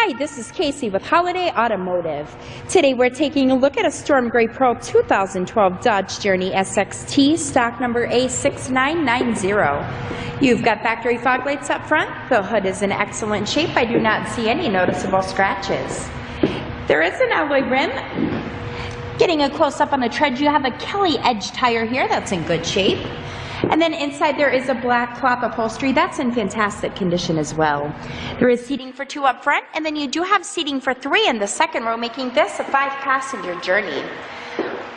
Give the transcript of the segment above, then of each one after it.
Hi, this is Casey with Holiday Automotive. Today we're taking a look at a Storm Gray Pearl 2012 Dodge Journey SXT, stock number A6990. You've got factory fog lights up front. The hood is in excellent shape. I do not see any noticeable scratches. There is an alloy rim. Getting a close-up on the tread, you have a Kelly Edge tire here. That's in good shape. And then inside there is a black cloth upholstery. That's in fantastic condition as well. There is seating for 2 up front, and then you do have seating for 3 in the second row, making this a 5-passenger journey.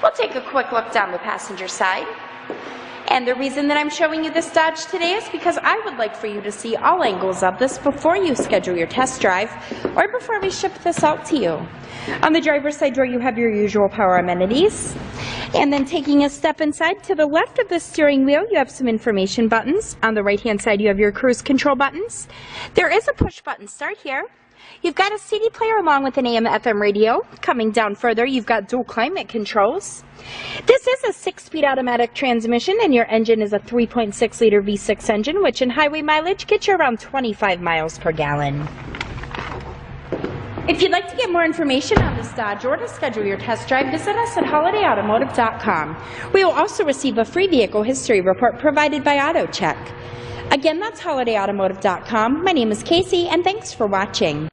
We'll take a quick look down the passenger side. And the reason that I'm showing you this Dodge today is because I would like for you to see all angles of this before you schedule your test drive or before we ship this out to you. On the driver's side door, you have your usual power amenities. And then taking a step inside, to the left of the steering wheel, you have some information buttons. On the right-hand side, you have your cruise control buttons. There is a push-button start here. You've got a CD player along with an AM/FM radio. Coming down further, you've got dual climate controls. This is a 6-speed automatic transmission, and your engine is a 3.6-liter V6 engine, which in highway mileage gets you around 25 miles per gallon. If you'd like to get more information on this Dodge or to schedule your test drive, visit us at holidayautomotive.com. We will also receive a free vehicle history report provided by AutoCheck. Again, that's holidayautomotive.com. My name is Casey, and thanks for watching.